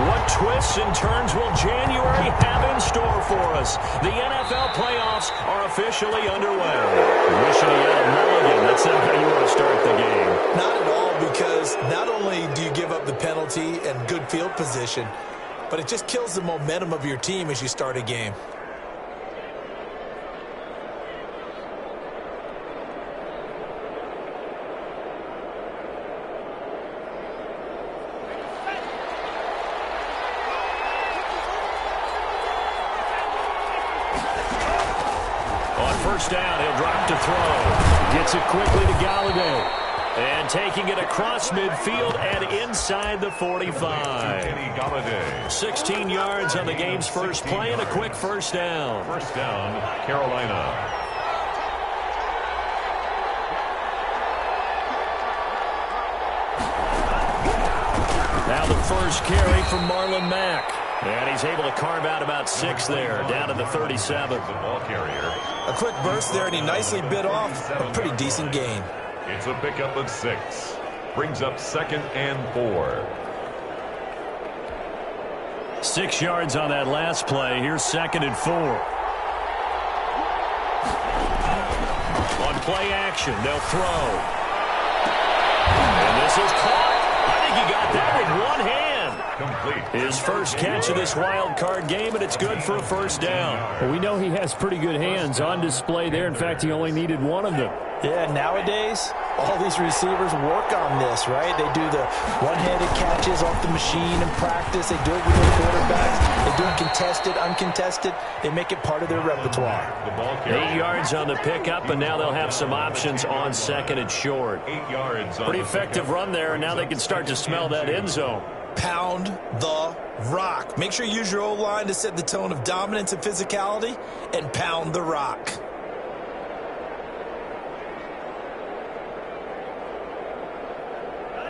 What twists and turns will January have in store for us? The NFL playoffs are officially underway. Wishing he had a mulligan. That's not how you want to start the game. Not at all, because not only do you give up the penalty and good field position, but it just kills the momentum of your team as you start a game. First down, he'll drop to throw. Gets it quickly to Galladay. And taking it across midfield and inside the 45. 16 yards on the game's first play and a quick first down. First down, Carolina. Now the first carry from Marlon Mack. And he's able to carve out about 6 there, down to the 37. The ball carrier. A quick burst there, and he nicely bit off a pretty decent gain. It's a pickup of 6. Brings up 2nd and 4. 6 yards on that last play. Here's 2nd and 4. On play action, they'll throw. And this is caught. I think he got that with one hand. Complete. His first catch of this wild card game, and it's good for a first down. Well, we know he has pretty good hands on display there. In fact, he only needed one of them. Yeah, nowadays, all these receivers work on this, right? They do the one-handed catches off the machine in practice. They do it with their quarterbacks. They do it contested, uncontested. They make it part of their repertoire. The ball carrier. 8 yards on the pickup, and now they'll have some options on 2nd and short. 8 yards. Pretty effective run there, and now they can start to smell that end zone. Pound the rock. Make sure you use your O-line to set the tone of dominance and physicality, and pound the rock.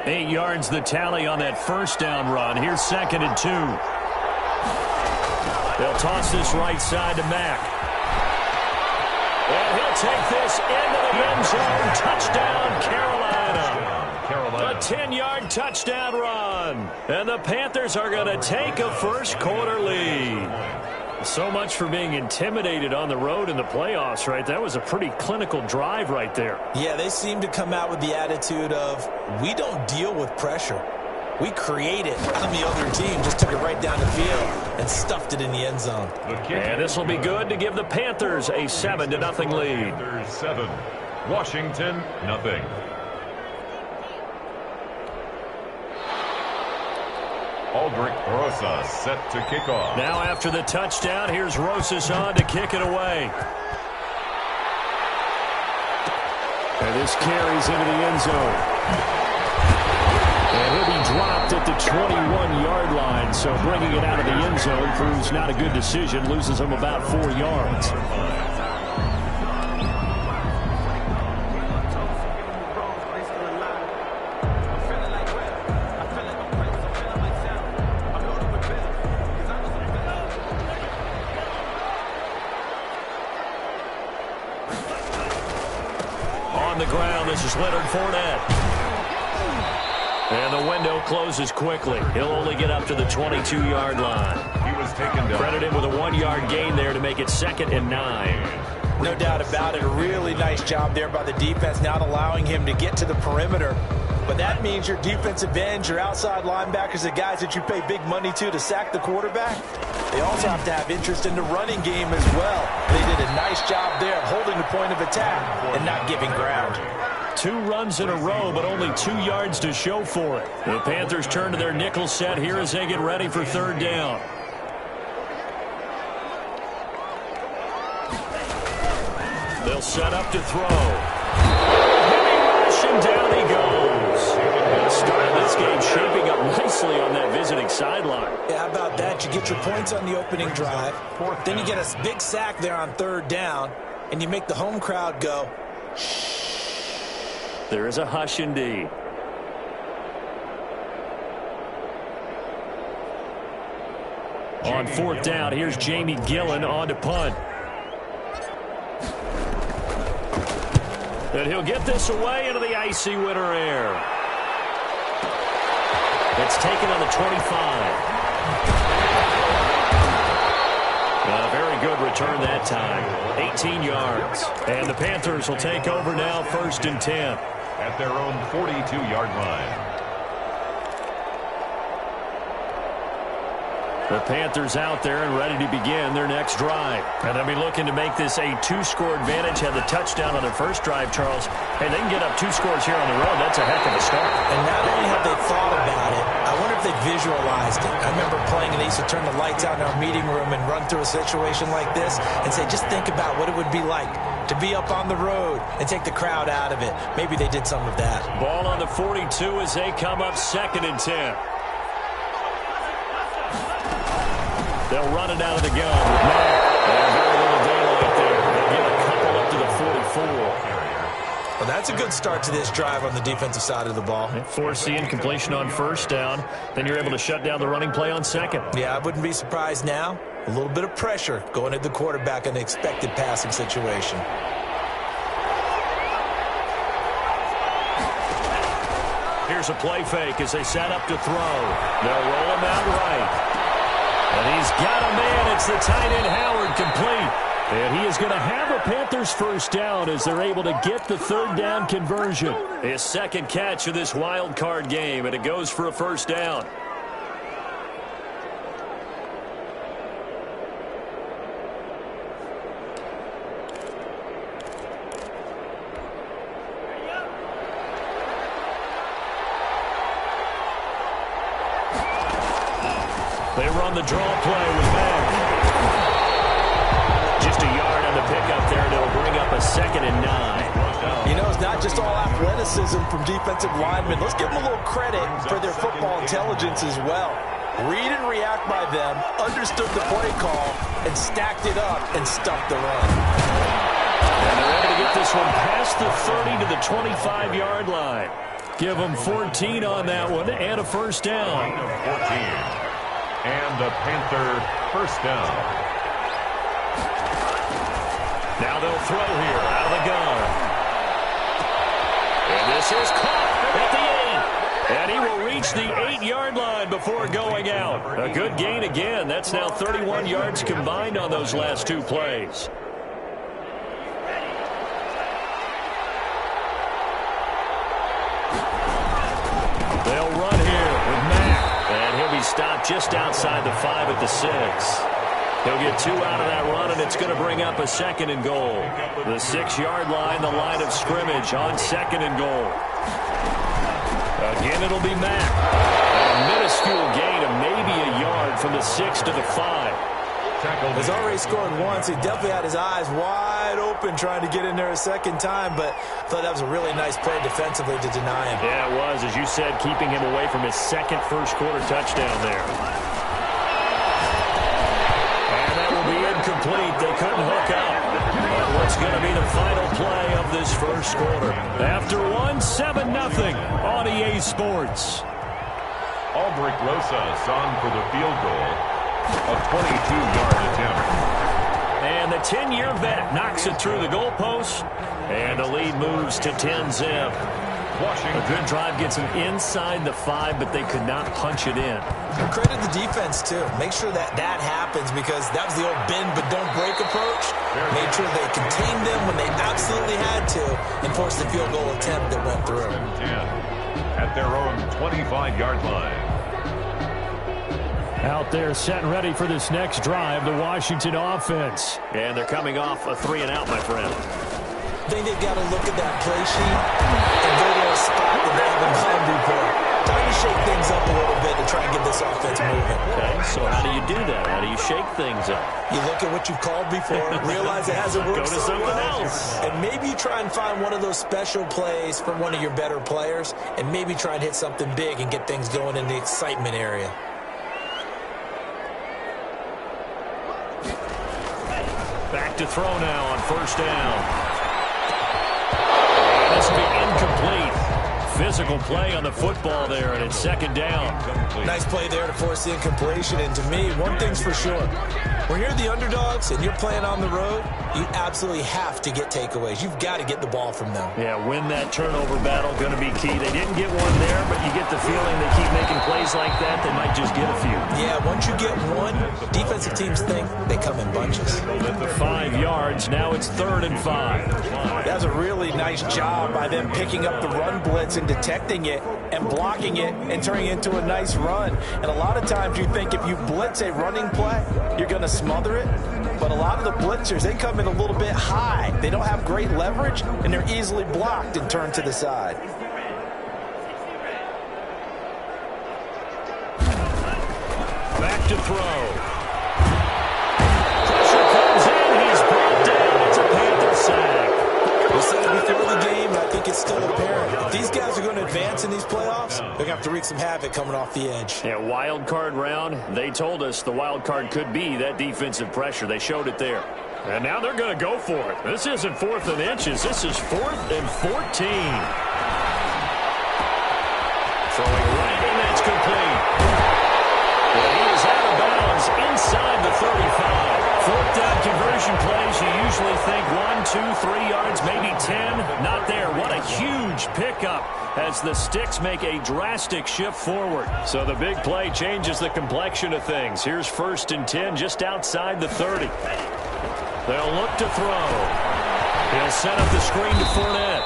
Eight yards the tally on that first down run. Here's 2nd and 2. They'll toss this right side to Mack. And he'll take this into the end zone. Touchdown, Carolina. A 10-yard touchdown run. And the Panthers are going to take a first-quarter lead. So much for being intimidated on the road in the playoffs, right? That was a pretty clinical drive right there. Yeah, they seem to come out with the attitude of, we don't deal with pressure. We create it on the other team. Just took it right down the field and stuffed it in the end zone. And this will be good to give the Panthers a 7-0 lead. Panthers 7, Washington nothing. Aldrich Rosas set to kick off. Now after the touchdown, here's Rosas on to kick it away. And this carries into the end zone. And he'll be dropped at the 21-yard line, so bringing it out of the end zone proves not a good decision. Loses him about 4 yards. On the ground, this is Leonard Fournette. And the window closes quickly. He'll only get up to the 22-yard line. He was taken down. Credited with a 1-yard gain there to make it 2nd and 9. No doubt about it. A really nice job there by the defense, not allowing him to get to the perimeter. But that means your defensive ends, your outside linebackers, the guys that you pay big money to sack the quarterback, they also have to have interest in the running game as well. They did a nice job there of holding the point of attack and not giving ground. 2 runs in a row, but only 2 yards to show for it. The Panthers turn to their nickel set here as they get ready for 3rd down. They'll set up to throw. Heavy rush, and down he goes. The start of this game shaping up nicely on that visiting sideline. Yeah, how about that? You get your points on the opening drive. Then you get a big sack there on 3rd down, and you make the home crowd go, shh. There is a hush indeed. On 4th down, here's Jamie Gillen on to punt. And he'll get this away into the icy winter air. It's taken on the 25. A very good return that time. 18 yards. And the Panthers will take over now, 1st and 10. At their own 42-yard line. The Panthers out there and ready to begin their next drive. And they'll be looking to make this a 2-score advantage. Had the touchdown on their first drive, Charles. Hey, they can get up 2 scores here on the road. That's a heck of a start. And not only have they thought about it, I wonder if they visualized it. I remember playing and they used to turn the lights out in our meeting room and run through a situation like this and say, just think about what it would be like to be up on the road and take the crowd out of it. Maybe they did some of that. Ball on the 42 as they come up 2nd and 10. They'll run it out of the gun with Matt. And very little daylight there. They'll get a couple up to the 44. Well, that's a good start to this drive on the defensive side of the ball. Force the incompletion on 1st down. Then you're able to shut down the running play on 2nd. Yeah, I wouldn't be surprised now. A little bit of pressure going at the quarterback in an expected passing situation. Here's a play fake as they set up to throw. They'll roll him out right. And he's got a man. It's the tight end Howard complete. And he is going to have a Panthers 1st down as they're able to get the 3rd down conversion. His 2nd catch of this wild card game, and it goes for a 1st down. They run the draw play with Mack. Just a yard on the pickup there, and it'll bring up a 2nd and 9. You know, it's not just all athleticism from defensive linemen. Let's give them a little credit for their football intelligence as well. Read and react by them, understood the play call, and stacked it up and stuffed the run. And they're able to get this one past the 30 to the 25-yard line. Give them 14 on that one and a 1st down. 14. And a Panther 1st down. Now they'll throw here out of the gun. And this is caught at the 8. And he will reach the 8-yard line before going out. A good gain again. That's now 31 yards combined on those last 2 plays. They'll run here with Mack. And he'll be stopped just outside the 5 at the 6. He'll get 2 out of that run, and it's going to bring up a 2nd and goal. The 6-yard line, the line of scrimmage on 2nd and goal. Again, it'll be Mack. A minuscule gain of maybe a yard from the 6 to the 5. He's already scored once. He definitely had his eyes wide open trying to get in there a 2nd time, but I thought that was a really nice play defensively to deny him. Yeah, it was, as you said, keeping him away from his 2nd first-quarter touchdown there. And that will be incomplete. They couldn't hook up. But what's going to be the final play of this 1st quarter? After 7-0 on EA Sports. Aldrich Rosas on for the field goal. A 22-yard attempt. And the 10-year vet knocks it through the goalpost. And the lead moves to 10-zip. A good drive gets them inside the 5, but they could not punch it in. Credit the defense, too. Make sure that happens because that was the old bend but don't break approach. Made sure they contained them when they absolutely had to and forced the field goal attempt that went through. 10 at their own 25-yard line. Out there set and ready for this next drive, the Washington offense. And they're coming off a 3-and-out, my friend. I think they've got to look at that play sheet and go to a spot that they haven't gone before. Time to shake things up a little bit to try and get this offense moving. Okay, so how do you do that? How do you shake things up? You look at what you've called before, realize it hasn't worked Go to something else. and maybe you try and find one of those special plays from one of your better players, and maybe try and hit something big and get things going in the excitement area. Back to throw now on 1st down. This will be incomplete. Physical play on the football there, and it's 2nd down. Nice play there to force the incompletion, and to me, one thing's for sure. When you're the underdogs and you're playing on the road, you absolutely have to get takeaways. You've got to get the ball from them. Yeah, win that turnover battle, going to be key. They didn't get one there, but you get the feeling they keep making plays like that, they might just get a few. Yeah, once you get one, defensive teams think they come in bunches. At the 5 yards, now it's 3rd and 5. That's a really nice job by them picking up the run blitz and detecting it and blocking it and turning it into a nice run. And a lot of times you think if you blitz a running play, you're going to smother it. But a lot of the blitzers, they come in a little bit high. They don't have great leverage, and they're easily blocked and turned to the side. Back to throw. Pressure comes in. He's brought down. It's a Panther sack. We said it before the game, and I think it's still apparent. If these guys are going to advance in these playoffs, they're going to have to wreak some havoc coming off the edge. Yeah, wild card round. They told us the wild card could be that defensive pressure. They showed it there. And now they're going to go for it. This isn't 4th and inches. This is 4th and 14. Throwing right, and that's complete. And he is out of bounds inside the 35. 4th down conversion plays, you usually think 1, 2, 3 yards, maybe 10. Not there. What a huge pickup as the Sticks make a drastic shift forward. So the big play changes the complexion of things. Here's 1st and 10 just outside the 30. They'll look to throw. He'll set up the screen to Fournette.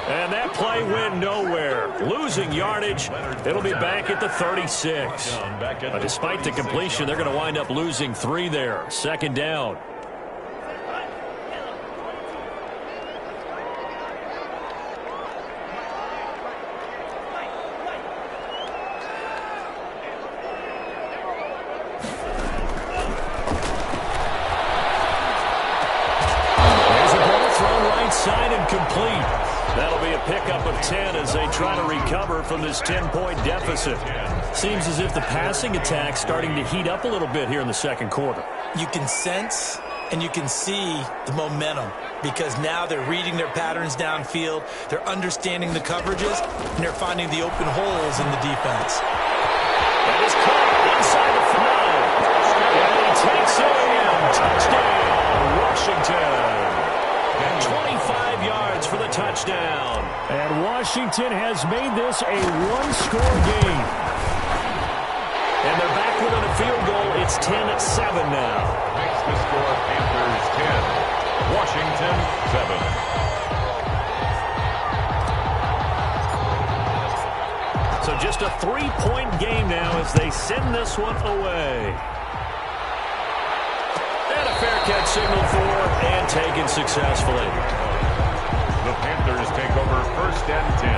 And that play went nowhere. Losing yardage. It'll be back at the 36. But despite the completion, they're going to wind up losing 3 there. 2nd down. Side and complete. That'll be a pickup of 10 as they try to recover from this 10-point deficit. Seems as if the passing attack's starting to heat up a little bit here in the 2nd quarter. You can sense and you can see the momentum because now they're reading their patterns downfield, they're understanding the coverages, and they're finding the open holes in the defense. That is caught inside the 5. And he takes it in. Touchdown, Washington. 25 yards for the touchdown. And Washington has made this a one-score game. And they're back within a field goal. It's 10-7 now. Makes the score Panthers 10, Washington 7. So just a 3-point game now as they send this one away. Fair catch signaled for and taken successfully. The Panthers take over 1st and 10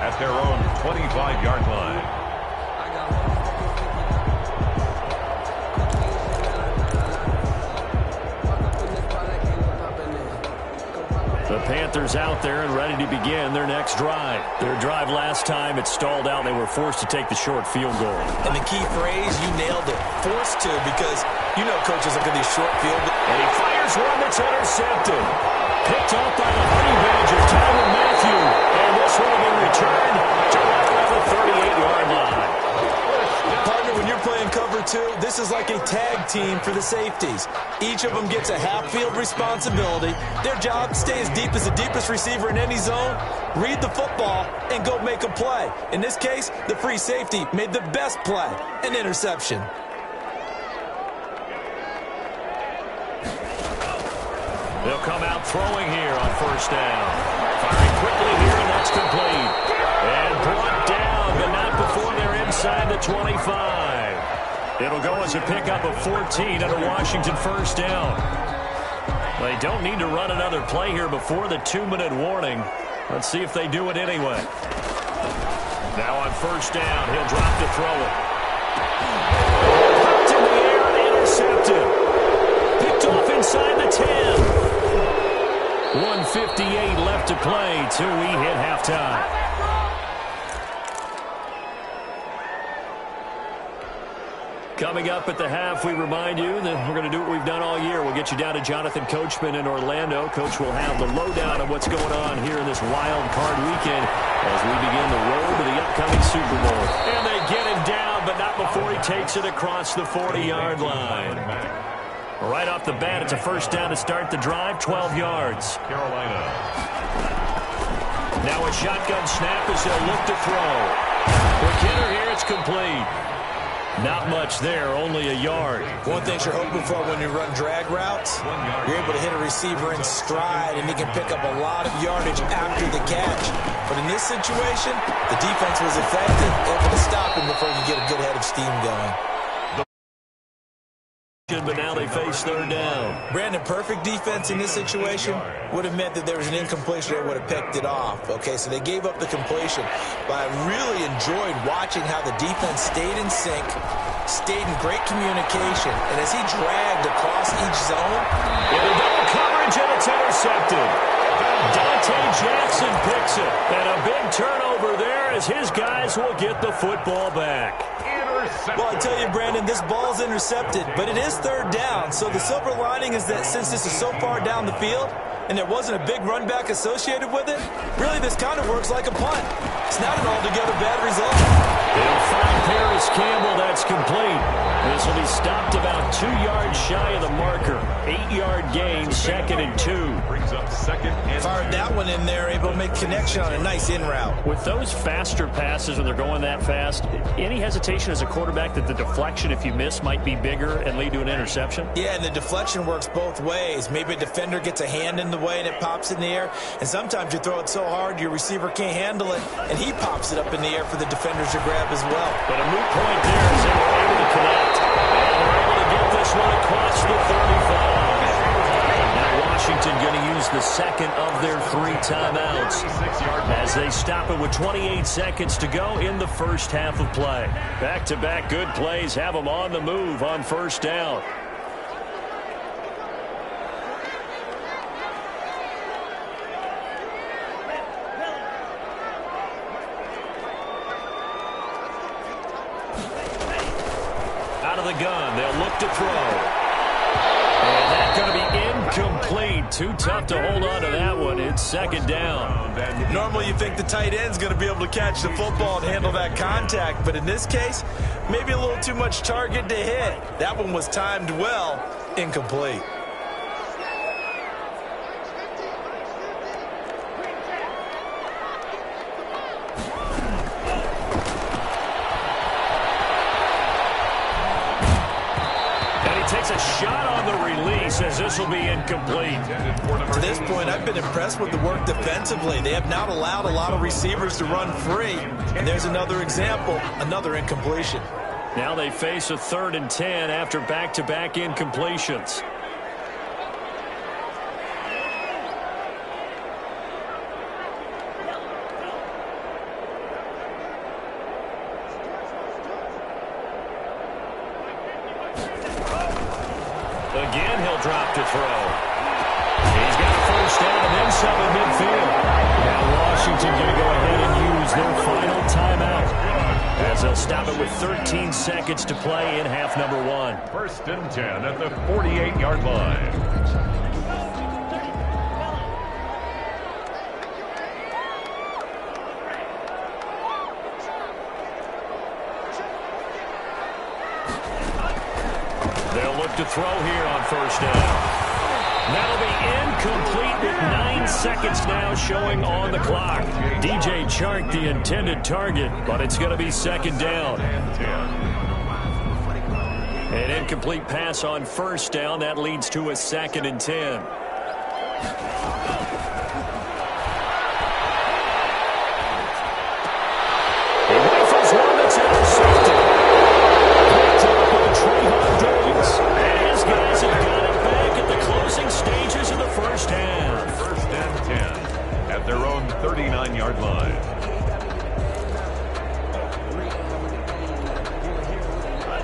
at their own 25-yard line. The Panthers out there and ready to begin their next drive. Their drive last time, it stalled out. They were forced to take the short field goal. And the key phrase, you nailed it. Forced to, because you know coaches look at these short field. And he fires one that's intercepted. Picked off by the Honey Badger, Tyler Matthew. And this one will be returned to right around the 38-yard line. Partner, when you're playing cover 2, this is like a tag team for the safeties. Each of them gets a half-field responsibility. Their job, stay as deep as the deepest receiver in any zone, read the football, and go make a play. In this case, the free safety made the best play, an interception. They'll come out throwing here on 1st down. Firing quickly here, and that's complete. And brought down, but not before they're inside the 25. It'll go as a pickup of 14 at a Washington 1st down. They don't need to run another play here before the 2-minute warning. Let's see if they do it anyway. Now on 1st down, he'll drop to throw it. Popped in the air and intercepted. Picked off inside the 10. 1:58 left to play till we hit halftime. Coming up at the half, we remind you that we're going to do what we've done all year. We'll get you down to Jonathan Coachman in Orlando. Coach will have the lowdown of what's going on here in this wild card weekend as we begin the road to the upcoming Super Bowl. And they get him down, but not before he takes it across the 40-yard line. Right off the bat, it's a first down to start the drive, 12 yards. Carolina. Now a shotgun snap as they'll look to throw. For Kidder here, it's complete. Not much there, only a yard. One thing you're hoping for when you run drag routes, you're able to hit a receiver in stride, and he can pick up a lot of yardage after the catch. But in this situation, the defense was effective, able to stop him before you get a good head of steam going. But now they face third down. Brandon, perfect defense in this situation would have meant that there was an incompletion that would have picked it off. Okay, so they gave up the completion. But I really enjoyed watching how the defense stayed in sync, stayed in great communication, and as he dragged across each zone. Into double coverage, and it's intercepted. Dante Jackson picks it. And a big turnover there as his guys will get the football back. Well, I tell you, Brandon, this ball's intercepted, but it is third down. So the silver lining is that since this is so far down the field and there wasn't a big run back associated with it, really this kind of works like a punt. It's not an altogether bad result. They'll find Paris Campbell. That's complete. This will be stopped about 2 yards shy of the marker. 8-yard gain, 2nd and 2. Brings up 2nd and 2. Fired that one in there, able to make connection on a nice in route. With those faster passes when they're going that fast, any hesitation as a quarterback that the deflection, if you miss, might be bigger and lead to an interception? Yeah, and the deflection works both ways. Maybe a defender gets a hand in the way and it pops in the air. And sometimes you throw it so hard your receiver can't handle it, and he pops it up in the air for the defenders to grab as well. But a moot point there as they were able to connect. And they're able to get this one across the 35. Now Washington going to use the second of their 3 timeouts as they stop it with 28 seconds to go in the first half of play. Back-to-back good plays have them on the move on first down. Out of the gun, they'll look to throw. And that's going to be incomplete. Too tough to hold on to that one. It's second down. Normally you think the tight end's going to be able to catch the football and handle that contact, but in this case, maybe a little too much target to hit. That one was timed well, incomplete. Takes a shot on the release as this will be incomplete. To this point, I've been impressed with the work defensively. They have not allowed a lot of receivers to run free. And there's another example, another incompletion. Now they face a 3rd and 10 after back-to-back incompletions. Again, he'll drop to throw. He's got a first down and then some at midfield. Now Washington going to go ahead and use their final timeout as they'll stop it with 13 seconds to play in half number 1. 1st and 10 at the 48-yard line. They'll look to throw here on first down. That'll be incomplete with 9 seconds now showing on the clock. DJ Chark, the intended target, but it's going to be second down. An incomplete pass on first down. That leads to a 2nd and 10. He rifles one that's intercepted. And his guys have got it back at the closing stages of the first half. 1st and 10 at their own 39-yard line.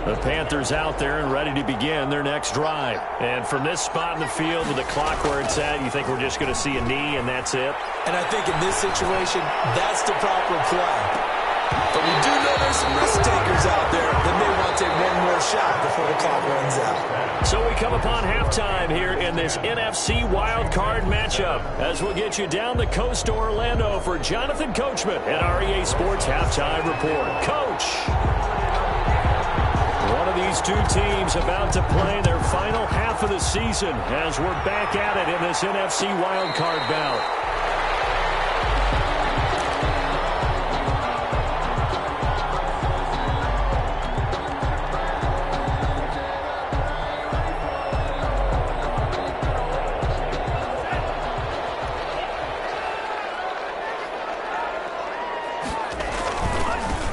The Panthers out there and ready to begin their next drive. And from this spot in the field with the clock where it's at, you think we're just going to see a knee and that's it? And I think in this situation, that's the proper play. But we do know there's some risk takers out there that may want to take one more shot before the clock runs out. So we come upon halftime here in this NFC wildcard matchup as we'll get you down the coast to Orlando for Jonathan Coachman at REA Sports Halftime Report. Coach, one of the these two teams about to play their final half of the season as we're back at it in this NFC wildcard bout.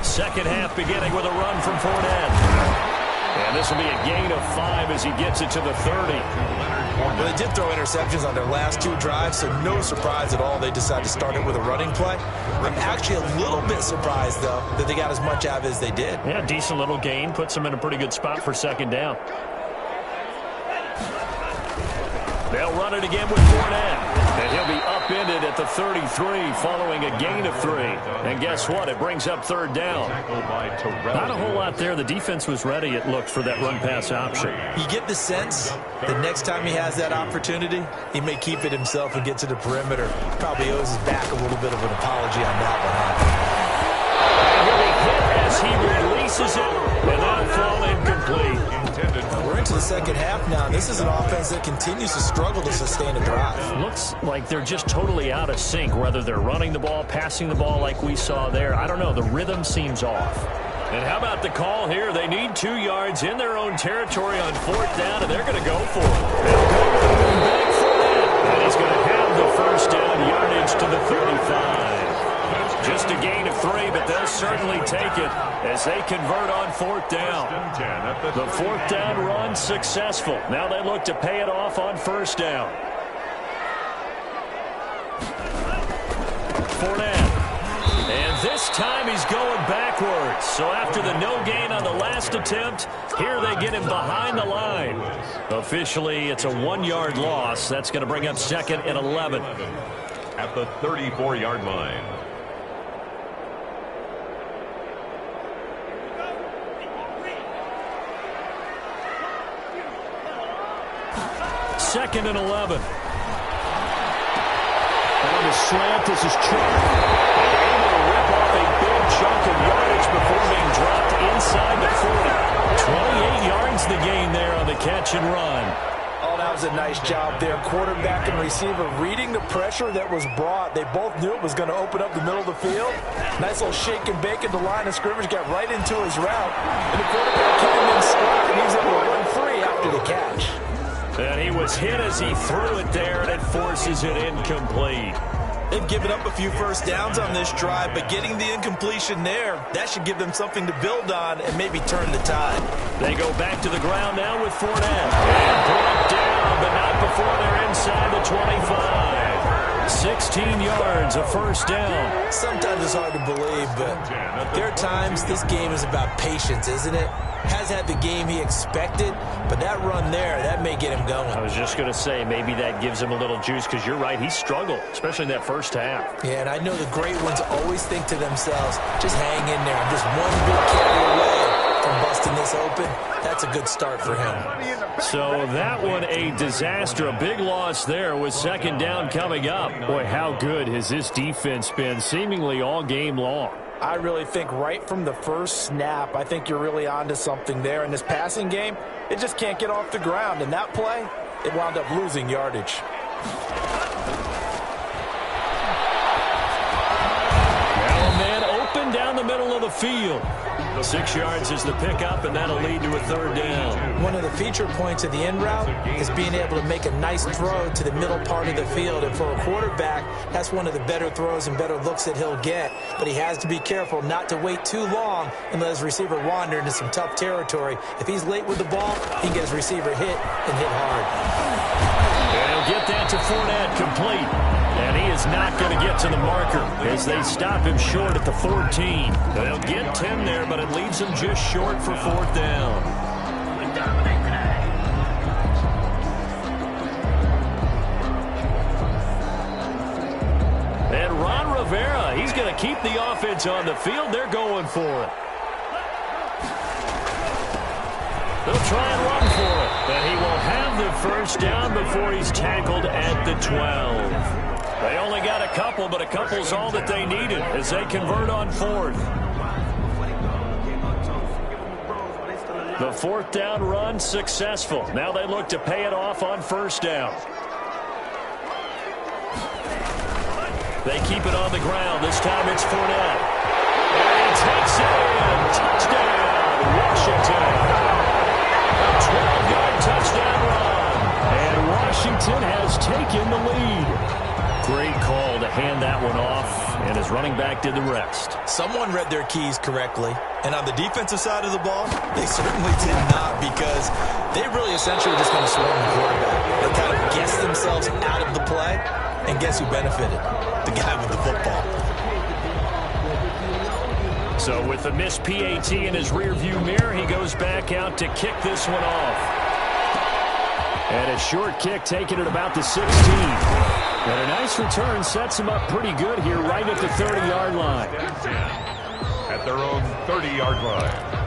Second half beginning with a run from Fournette. And this will be a gain of 5 as he gets it to the 30. Well, they did throw interceptions on their last 2 drives, so no surprise at all they decided to start it with a running play. I'm actually a little bit surprised, though, that they got as much out of it as they did. Yeah, decent little gain. Puts them in a pretty good spot for second down. They'll run it again with Fournette. And he'll be upended at the 33 following a gain of 3. And guess what? It brings up third down. Not a whole lot there. The defense was ready, it looked, for that run-pass option. You get the sense that next time he has that opportunity, he may keep it himself and get to the perimeter. Probably owes his back a little bit of an apology on that one. And he'll be hit as he releases it, and that'll fall incomplete. We're into the second half now. This is an offense that continues to struggle to sustain a drive. Looks like they're just totally out of sync, whether they're running the ball, passing the ball like we saw there. I don't know. The rhythm seems off. And how about the call here? They need 2 yards in their own territory on fourth down, and they're going to go for it. They'll go back for it. And he's going to have the first down yardage to the 35. Just a gain of 3, but they'll certainly take it as they convert on fourth down. The fourth down run successful. Now they look to pay it off on first down. Fournette. And this time he's going backwards. So after the no gain on the last attempt, here they get him behind the line. Officially, it's a 1-yard loss. That's going to bring up second and 11. At the 34-yard line. Second and 11. On the slant, this is Chubb. Able to rip off a big chunk of yardage before being dropped inside the 40. 28 yards the gain there on the catch and run. Oh, that was a nice job there. Quarterback and receiver reading the pressure that was brought. They both knew it was going to open up the middle of the field. Nice little shake and bake at the line of scrimmage. Got right into his route. And the quarterback came in stride, and he was able to run free after the catch. And he was hit as he threw it there, and it forces it incomplete. They've given up a few first downs on this drive, but getting the incompletion there, that should give them something to build on and maybe turn the tide. They go back to the ground now with Fournette. And brought down, but not before they're inside the 25. 16 yards, a first down. Sometimes it's hard to believe, but there are times this game is about patience, isn't it? Has had the game he expected, but that run there, that may get him going. I was just going to say, maybe that gives him a little juice, because you're right, he struggled, especially in that first half. Yeah, and I know the great ones always think to themselves, just hang in there. I'm just one big carry away from busting this open. That's a good start for him. So that one a disaster. A big loss there with second down coming up. Boy, how good has this defense been seemingly all game long? I really think right from the first snap, I think you're really onto something there. In this passing game, it just can't get off the ground. And that play, it wound up losing yardage. Now a man open down the middle of the field. 6 yards is the pickup, and that'll lead to a third down. One of the feature points of the end route is being able to make a nice throw to the middle part of the field. And for a quarterback, that's one of the better throws and better looks that he'll get. But he has to be careful not to wait too long and let his receiver wander into some tough territory. If he's late with the ball, he can get his receiver hit and hit hard. And he'll get that to Fournette, complete. And he is not going to get to the marker as they stop him short at the 14. They'll get 10 there, but it leaves him just short for fourth down. And Ron Rivera, he's going to keep the offense on the field. They're going for it. They'll try and run for it. And he will have the first down before he's tackled at the 12. They only got a couple, but a couple's all that they needed as they convert on fourth. The fourth down run successful. Now they look to pay it off on first down. They keep it on the ground. This time it's Fournette. And he takes it in. Touchdown, Washington. A 12-yard touchdown run. And Washington has taken the lead. Great call to hand that one off, and his running back did the rest. Someone read their keys correctly, and on the defensive side of the ball, they certainly did not, because they really essentially just going to swarm the quarterback. They kind of guessed themselves out of the play, and guess who benefited? The guy with the football. So with the missed PAT in his rearview mirror, he goes back out to kick this one off. And a short kick taken at about the 16. And a nice return sets him up pretty good here right at the 30-yard line. At their own 30-yard line.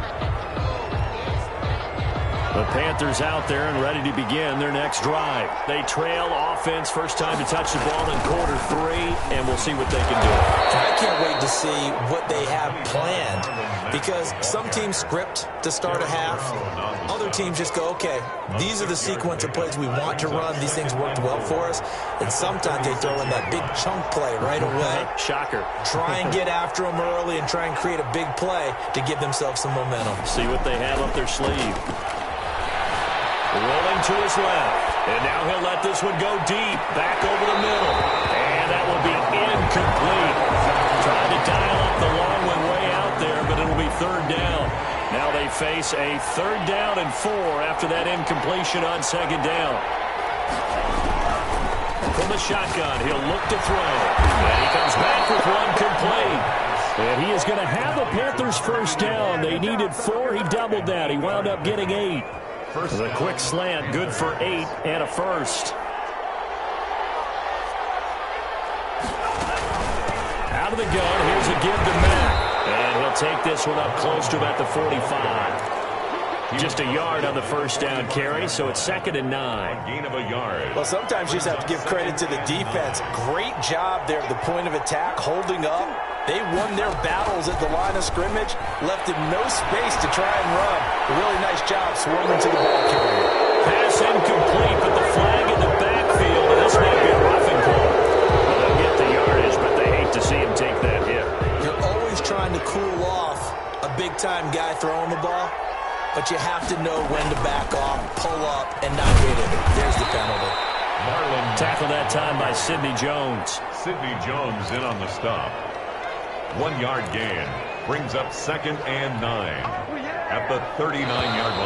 The Panthers out there and ready to begin their next drive. They trail offense, first time to touch the ball in quarter 3, and we'll see what they can do. And I can't wait to see what they have planned, because some teams script to start a half. Other teams just go, okay, these are the sequence of plays we want to run. These things worked well for us. And sometimes they throw in that big chunk play right away. Shocker. Try and get after them early and try and create a big play to give themselves some momentum. See what they have up their sleeve. Rolling to his left. And now he'll let this one go deep. Back over the middle. And that will be incomplete. Trying to dial up the long one way out there, but it'll be third down. Now they face a 3rd down and 4 after that incompletion on 2nd down. From the shotgun, he'll look to throw. And he comes back with one complete. And he is going to have the Panthers first down. They needed 4. He doubled that. He wound up getting 8. The quick slant, good for 8 and a first. Out of the gun, here's a give to Mack. And he'll take this one up close to about the 45. Just a yard on the first down carry, so it's 2nd and 9. Gain of a yard. Well, sometimes you just have to give credit to the defense. Great job there at the point of attack, holding up. They won their battles at the line of scrimmage, left him no space to try and run. A really nice job swarming to the ball carrier. Pass incomplete, but the flag in the backfield, and this might be a roughing call. Well, they'll get the yardage, but they hate to see him take that hit. You're always trying to cool off a big-time guy throwing the ball, but you have to know when to back off, pull up, and not hit it. There's the penalty. Marlin Tackled that time by Sidney Jones. Sidney Jones in on the stop. 1 yard gain. Brings up 2nd and 9 at the 39-yard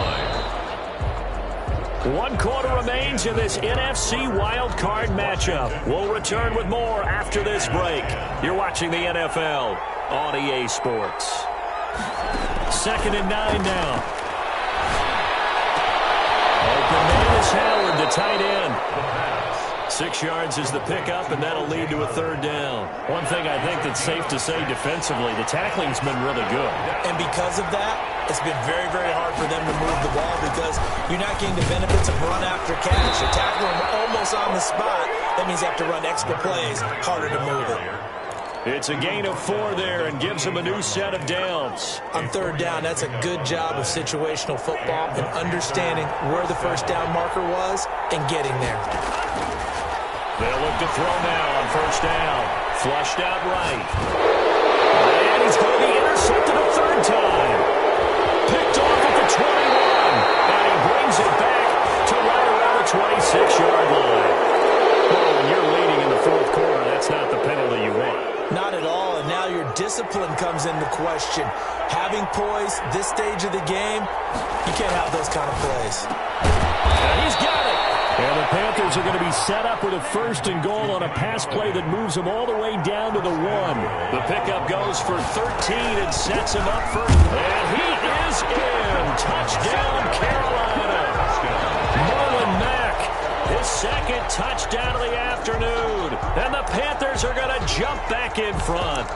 line. 1 quarter remains in this NFC wildcard matchup. We'll return with more after this break. You're watching the NFL on EA Sports. 2nd and 9 now. Open man is Howard, the tight end. 6 yards is the pickup, and that'll lead to a 3rd down. One thing I think that's safe to say defensively, the tackling's been really good. And because of that, it's been very, very hard for them to move the ball, because you're not getting the benefits of run after catch. You're tackling them almost on the spot. That means you have to run extra plays, harder to move it. It's a gain of 4 there and gives them a new set of downs. On 3rd down, that's a good job of situational football and understanding where the first down marker was and getting there. They'll look to throw now on first down. Flushed out right. And he's going to be intercepted a 3rd time. Picked off at the 21. And he brings it back to right around the 26-yard line. Well, when you're leading in the 4th quarter, that's not the penalty you want. Not at all, and now your discipline comes into question. Having poise this stage of the game, you can't have those kind of plays. And he's got it. And the Panthers are going to be set up with a 1st and goal on a pass play that moves them all the way down to the 1. The pickup goes for 13 and sets him up for... And he is in. Touchdown, Carolina. Marlon Mack, his 2nd touchdown of the afternoon. And the Panthers are going to jump back in front.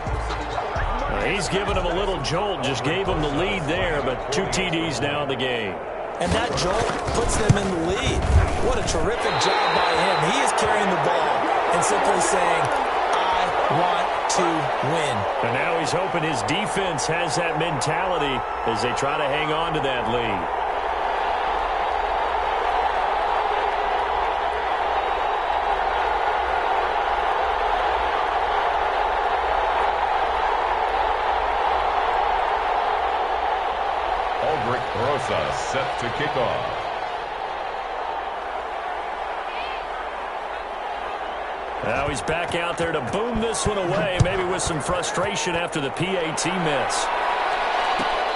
He's given him a little jolt, just gave him the lead there, but 2 TDs now in the game. And that jolt puts them in the lead. What a terrific job by him. He is carrying the ball and simply saying, I want win. And now he's hoping his defense has that mentality as they try to hang on to that lead. Set to kick off. Now he's back out there to boom this one away, maybe with some frustration after the PAT miss.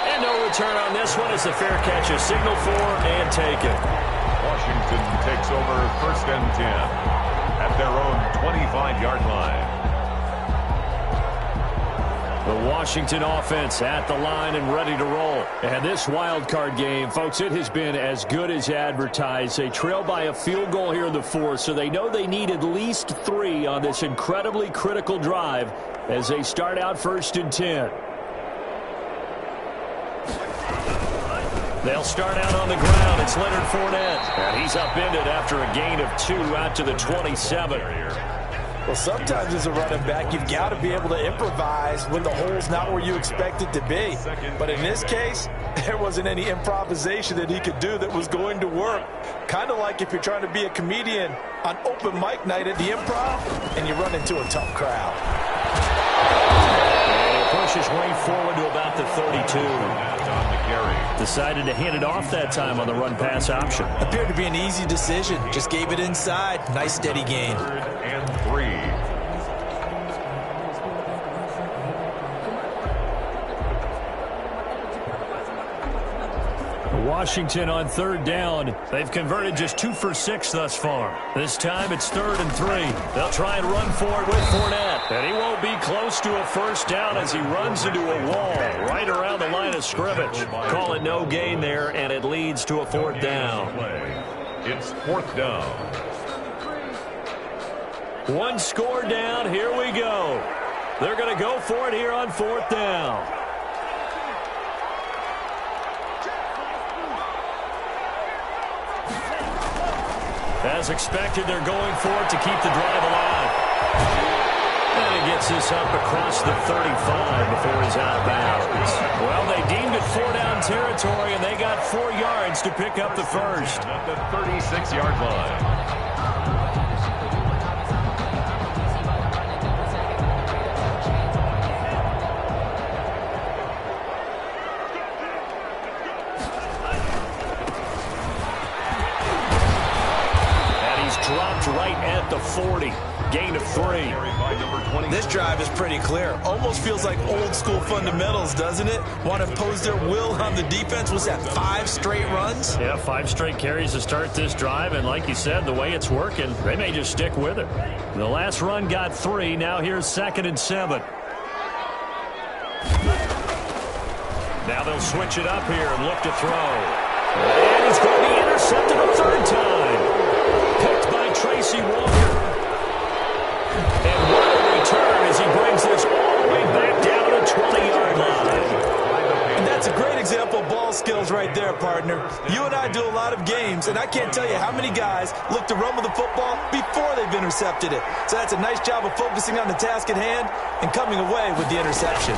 And no return on this one as the fair catch is signaled for and taken. Washington takes over 1st and 10 at their own 25-yard line. The Washington offense at the line and ready to roll. And this wild card game, folks, it has been as good as advertised. They trail by a field goal here in the 4th, so they know they need at least 3 on this incredibly critical drive as they start out 1st and 10. They'll start out on the ground. It's Leonard Fournette. And he's upended after a gain of 2 out to the 27. Well, sometimes as a running back, you've got to be able to improvise when the hole's not where you expect it to be. But in this case, there wasn't any improvisation that he could do that was going to work. Kind of like if you're trying to be a comedian on open mic night at the Improv and you run into a tough crowd. And he pushes way forward to about the 32. Decided to hand it off that time on the run-pass option. Appeared to be an easy decision. Just gave it inside. Nice steady gain. 3rd and 3. Washington on 3rd down. They've converted just 2 for 6 thus far. This time it's 3rd and 3. They'll try and run for it with Fournette. And he won't be close to a 1st down as he runs into a wall right around the line of scrimmage. Call it no gain there, and it leads to a 4th down. It's 4th down. 1 score down. Here we go. They're going to go for it here on 4th down. As expected, they're going for it to keep the drive alive. And he gets this up across the 35 before he's out of bounds. Well, they deemed it 4-down territory, and they got 4 yards to pick up the 1st. At the 36-yard line. Dropped right at the 40. Gain of 3. This drive is pretty clear. Almost feels like old school fundamentals, doesn't it? Want to impose their will on the defense. Was that 5 straight runs? Yeah, 5 straight carries to start this drive. And like you said, the way it's working, they may just stick with it. The last run got 3. Now here's 2nd and 7. Now they'll switch it up here and look to throw. And he's going to be intercepted a 3rd time. Picked by Tracy Walker. And what a return as he brings this all the way back down to the 20-yard line. And that's a great example of ball skills right there, partner. You and I do a lot of games, and I can't tell you how many guys look to run with the football before they've intercepted it. So that's a nice job of focusing on the task at hand and coming away with the interception.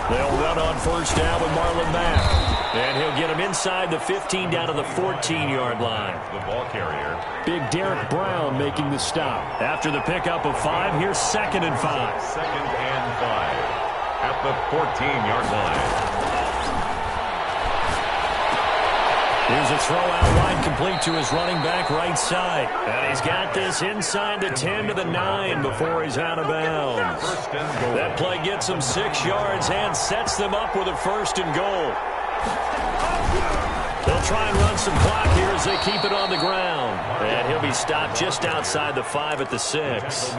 They'll run on 1st down with Marlon Mack. And he'll get him inside the 15 down to the 14-yard line. The ball carrier. Big Derek Brown making the stop. After the pickup of 5, here's 2nd and 5. 2nd and 5 at the 14-yard line. Here's a throw out wide complete to his running back right side. And he's got this inside the 10 to the 9 before he's out of bounds. That play gets him 6 yards and sets them up with a 1st and goal. They'll try and run some clock here as they keep it on the ground. And he'll be stopped just outside the 5 at the 6.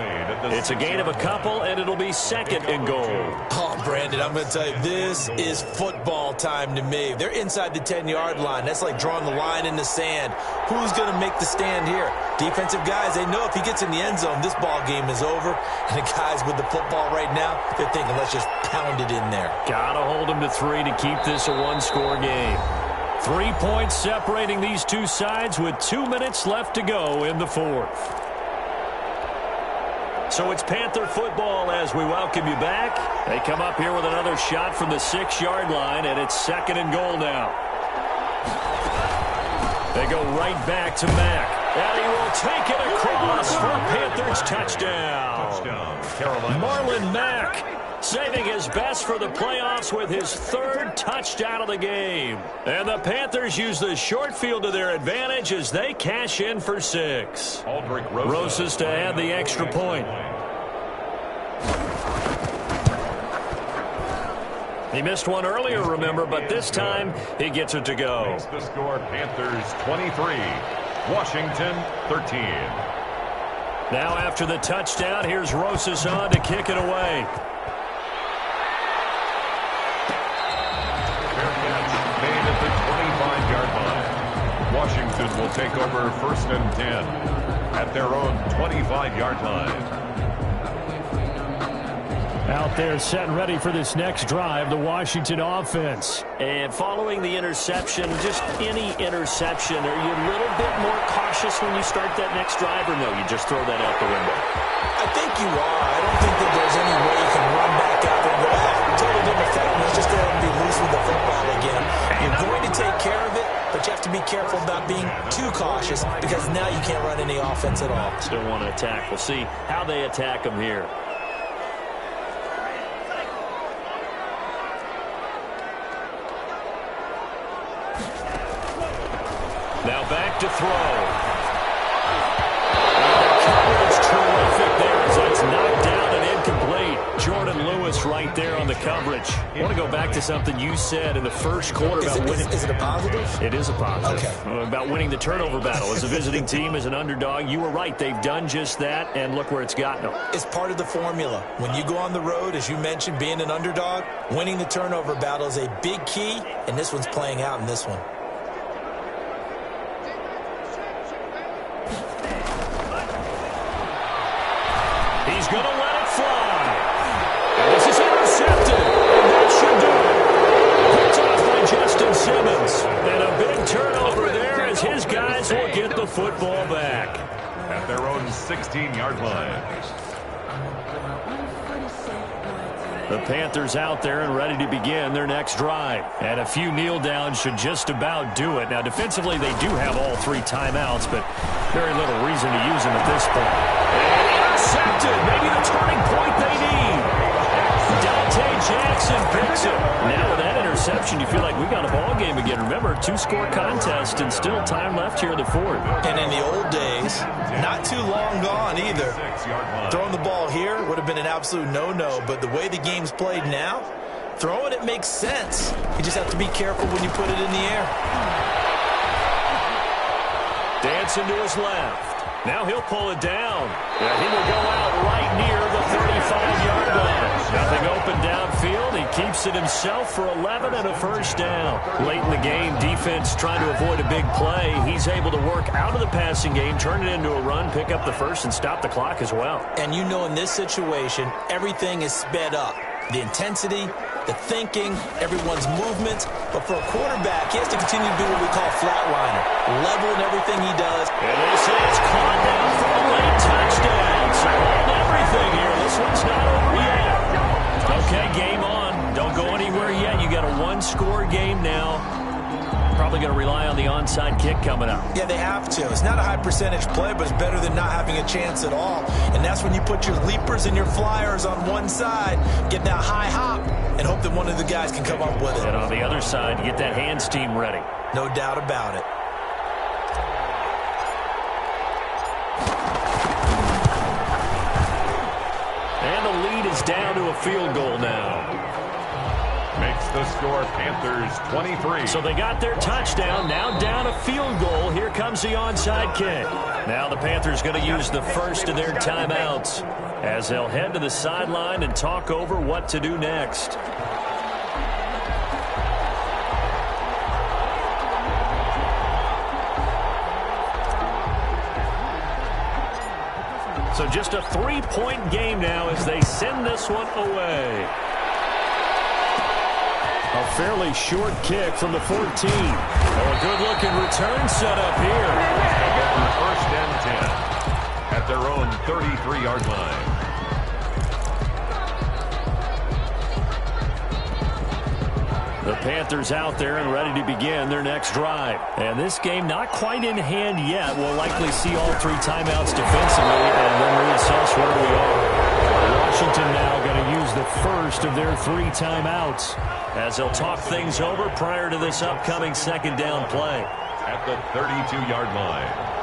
It's a gain of a couple, and it'll be 2nd and goal. Oh, Brandon, I'm going to tell you, this is football time to me. They're inside the 10-yard line. That's like drawing the line in the sand. Who's going to make the stand here? Defensive guys, they know if he gets in the end zone, this ball game is over. And the guys with the football right now, they're thinking, let's just pound it in there. Got to hold him to 3 to keep this a 1-score game. 3 points separating these two sides with 2 minutes left to go in the 4th. So it's Panther football as we welcome you back. They come up here with another shot from the 6-yard line, and it's 2nd and goal now. They go right back to Mack. And he will take it across for a Panthers touchdown. Marlon Mack saving his best for the playoffs with his 3rd touchdown of the game. And the Panthers use the short field to their advantage as they cash in for 6. Rosas to add the extra point. He missed one earlier, remember, but this time he gets it to go. Makes the score Panthers 23, Washington 13. Now after the touchdown, here's Rosas on to kick it away. Fair catch made at the 25-yard line. Washington will take over 1st and 10 at their own 25-yard line. Out there set and ready for this next drive, the Washington offense. And following the interception, just any interception, are you a little bit more cautious when you start that next drive, or no, you just throw that out the window? I think you are. I don't think that there's any way you can run back out there and go, totally didn't affect me. Let's just go ahead and be loose with the football again. You're going to take care of it, but you have to be careful about being too cautious because now you can't run any offense at all. Still want to attack. We'll see how they attack them here. Now back to throw. Coverage terrific there as that's knocked down and incomplete. Jordan Lewis right there on the coverage. I want to go back to something you said in the first quarter about winning. Is it a positive? It is a positive. Okay. About winning the turnover battle. As a visiting team, as an underdog, you were right. They've done just that, and look where it's gotten them. It's part of the formula. When you go on the road, as you mentioned, being an underdog, winning the turnover battle is a big key, and this one's playing out in this one. He's going to let it fly. And this is intercepted. And that should do it. Picked off by Justin Simmons. And a big turnover there as his guys will get the football back. At their own 16-yard line. The Panthers out there and ready to begin their next drive. And a few kneel downs should just about do it. Now, defensively, they do have all 3 timeouts, but very little reason to use them at this point. And intercepted. Maybe the turning point they need. Dante Jackson picks it. Now with that interception, you feel like we got a ball game again. Remember, 2-score contest and still time left here in the 4th. And in the old days, not too long gone either. Throwing the ball here would have been an absolute no-no, but the way the game's played now, throwing it makes sense. You just have to be careful when you put it in the air. Dancing to his left. Now he'll pull it down. And he will go out right near the 35-yard line. Nothing open downfield. He keeps it himself for 11 and a first down. Late in the game, defense trying to avoid a big play. He's able to work out of the passing game, turn it into a run, pick up the first, and stop the clock as well. And you know in this situation, everything is sped up. The intensity, the thinking, everyone's movement. But for a quarterback, he has to continue to do what we call flatliner. Level in everything he does. And this is caught down for a late touchdown. So hold everything here. This one's not over yet. Okay, game on. Don't go anywhere yet. You got a 1-score game now. Probably going to rely on the onside kick coming up. Yeah, they have to. It's not a high percentage play, but it's better than not having a chance at all. And that's when you put your leapers and your flyers on one side, get that high hop, and hope that one of the guys can come up with it. And on the other side, you get that hands team ready. No doubt about it. And the lead is down to a field goal now. Makes the score Panthers 23. So they got their touchdown, now down a field goal. Here comes the onside kick. Now the Panthers going to use the first of their timeouts as they'll head to the sideline and talk over what to do next. So just a 3-point game now as they send this one away. A fairly short kick from the 14. Oh, a good-looking return set up here. First and 10 at their own 33-yard line. The Panthers out there and ready to begin their next drive. And this game not quite in hand yet. We'll likely see all 3 timeouts defensively and then reassess where we are. Washington now going to use the first of their 3 timeouts as they'll talk things over prior to this upcoming second down play. At the 32-yard line.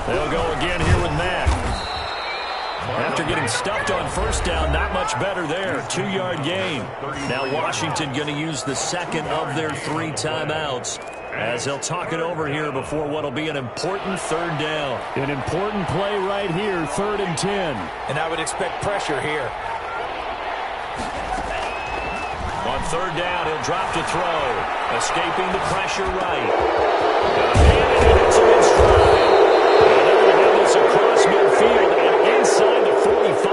They'll go again here with Mack. After getting stuffed on first down, not much better there. 2-yard gain. Now Washington going to use the second of their 3 timeouts as they'll talk it over here before what will be an important third down. An important play right here, 3rd and 10. And I would expect pressure here. On 3rd down, he'll drop to throw. Escaping the pressure right. And it hits him in stride. Across midfield and inside the 45.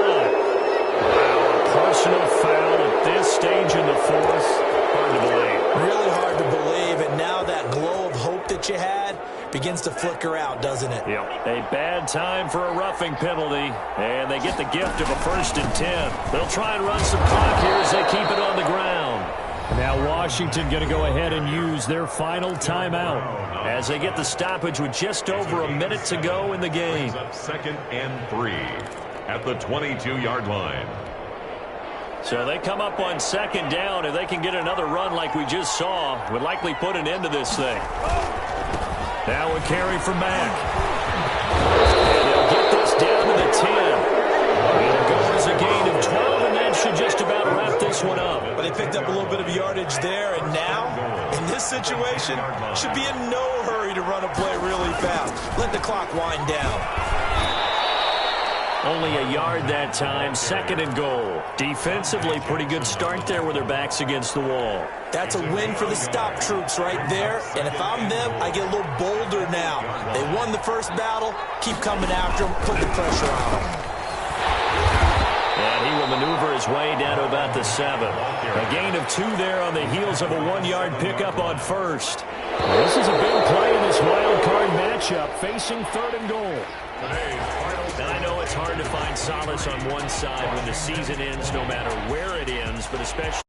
Wow, a personal foul at this stage in the 4th. Hard to believe. Really hard to believe, and now that glow of hope that you had begins to flicker out, doesn't it? Yep. A bad time for a roughing penalty, and they get the gift of a 1st and 10. They'll try and run some clock here as they keep it on the ground. Now Washington going to go ahead and use their final timeout as they get the stoppage with just over a minute to go in the game. 2nd and 3 at the 22-yard line. So they come up on 2nd down. If they can get another run like we just saw, would likely put an end to this thing. Now a carry from Mack. And they'll get this down to the 10. It'll go as a gain of 12, and that should just about wrap this one up. But they picked up a little bit of yardage there, and now, in this situation, should be in no hurry to run a play really fast. Let the clock wind down. Only a yard that time, 2nd and goal. Defensively, pretty good start there with their backs against the wall. That's a win for the stop troops right there, and if I'm them, I get a little bolder now. They won the first battle, keep coming after them, put the pressure on them. And he will maneuver his way down to about the 7. A gain of 2 there on the heels of a 1-yard pickup on 1st. Well, this is a big play in this wild card matchup, facing 3rd and goal. And I know it's hard to find solace on one side when the season ends, no matter where it ends, but especially